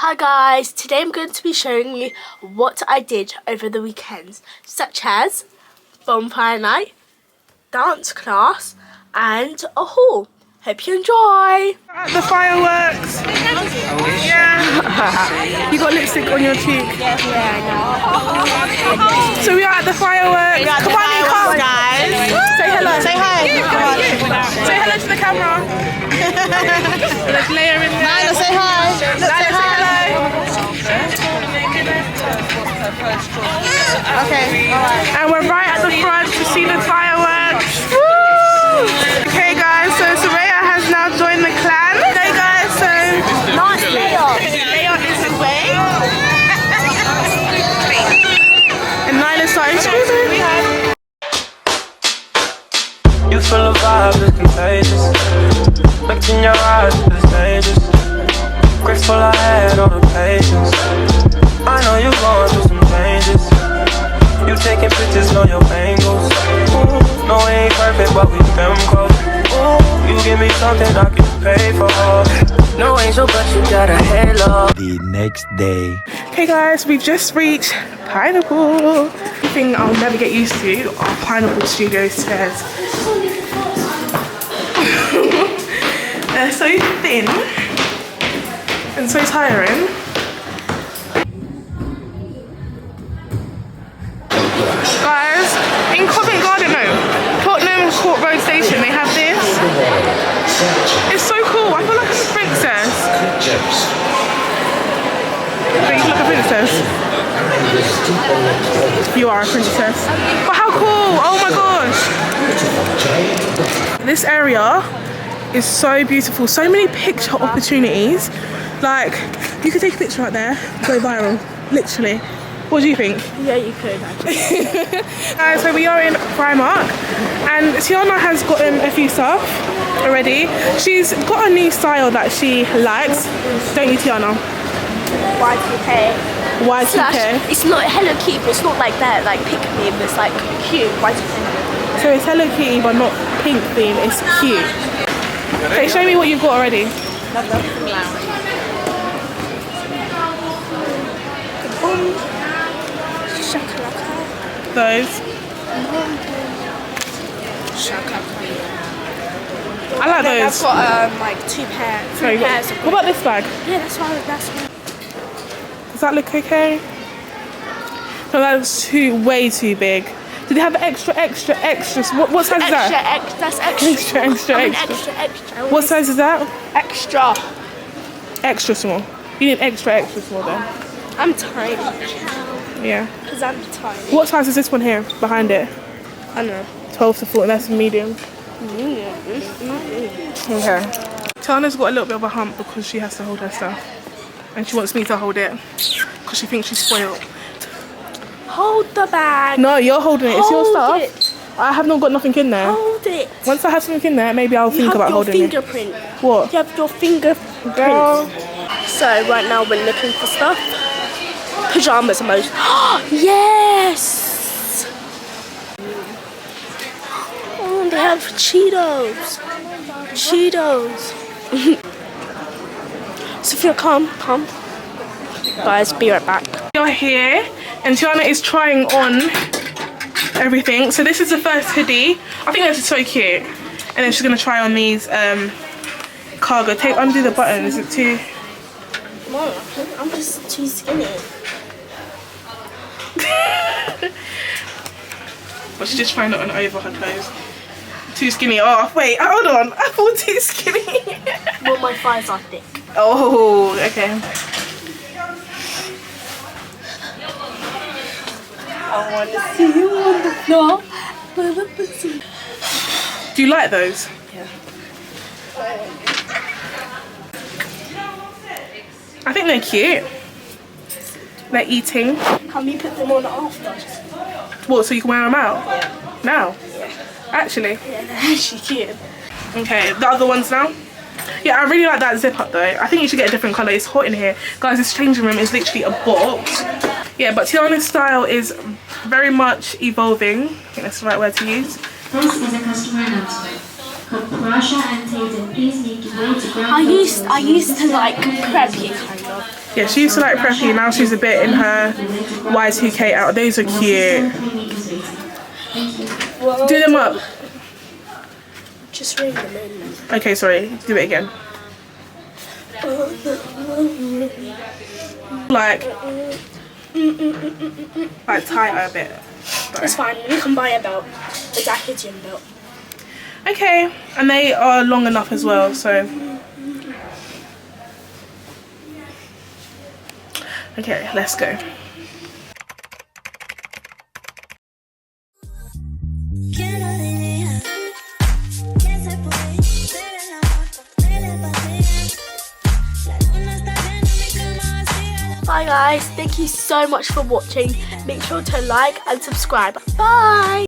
Hi guys, today I'm going to be showing you what I did over the weekends, such as bonfire night, dance class and a haul. Hope you enjoy! At the fireworks! Yeah! You got lipstick on your cheek. Yeah, I know. So we are at the fireworks. Come on, you come! Guys. Say hello. Say hi. Say hello to the camera. Let's layer in there. Lila, say hi. Lila, say hello. Okay, alright. And we're right at the front to see the fireworks. Woo! Okay guys, so Soraya has now joined the clan. Okay guys, so Nice layout. Leon is away. And Nyla started screaming. You feel the vibe is contagious. Look in your eyes, it's dangerous. Grateful I had all the patience. I know you're going through some changes. You taking pictures on your angles. Ooh, no, we ain't perfect, but we been close. Ooh, you give me something I can pay for. No angel, but you got a halo. The next day. Okay guys, we just reached Pineapple. The thing I'll never get used to are Pineapple Studio stairs. They're so thin and so tiring. Guys, in Covent Garden, no, Tottenham Court Road Station, they have this. It's so cool. I feel like I'm a princess. Wait, you look like a princess. You are a princess. But how cool! Oh my gosh! This area is so beautiful. So many picture opportunities. Like, you could take a picture right there, go viral, literally. What do you think? Yeah, you could actually. So we are in Primark and Tiana has gotten a few stuff already. She's got a new style that she likes, don't you, Tiana? Y2K. Y2K. It's not Hello Kitty, but it's not like that, like pick me, but it's like cute. Y2K. So it's Hello Kitty but not pink theme, it's cute. Okay, show me what you've got already. Those. I like those. I've got like two pairs. Sorry, what about this bag? Yeah, that's why. Does that look okay? No, that's way too big. Do they have extra? What size is that? That's extra. Extra. What size is that? Extra. Extra small. You need extra small then. I'm tiny. Yeah. Because I'm tiny. What size is this one here behind it? I don't know. 12 to 14. That's medium. Medium. Okay. Tiana's got a little bit of a hump because she has to hold her stuff. And she wants me to hold it because she thinks she's spoiled. Hold the bag. No, you're holding it. It's your Hold stuff. I have not got nothing in there. Hold it. Once I have something in there, maybe I'll think about holding it. You have your fingerprint. What? You have your fingerprint. Girl. So right now we're looking for stuff. Pajamas emoji. Yes. Oh, they have Cheetos. Sophia, come. Guys, be right back. You're here and Tiana is trying on everything. So this is the first hoodie. I think this is so cute. And then she's gonna try on these cargo. Undo the button. Is it too? No, I'm just too skinny. But she's just trying it on over her clothes. Too skinny. Oh wait, hold on. I thought too skinny. Well, my thighs are thick. Oh, okay. I want to see you on the floor. Do you like those? Yeah. I think they're cute. They're eating. Can we put them on after? What, so you can wear them out? Yeah. Now? Yeah. Actually? Yeah, they're actually cute. Okay, the other ones now? Yeah, I really like that zip up though. I think you should get a different colour. It's hot in here. Guys, this changing room is literally a box. Yeah, but Tiana's style is very much evolving. I think that's the right word to use. This is a customer announcement. I used to like preppy kind of. Yeah, she used to like preppy, now she's a bit in her Y2K out. Those are cute. Do them up. Just ring them in. Okay, sorry, do it again. Like tighter a bit. It's fine, we can buy a belt. A jacket gym belt. Okay, and they are long enough as well, so. Okay, let's go. Bye guys, thank you so much for watching. Make sure to like and subscribe. Bye!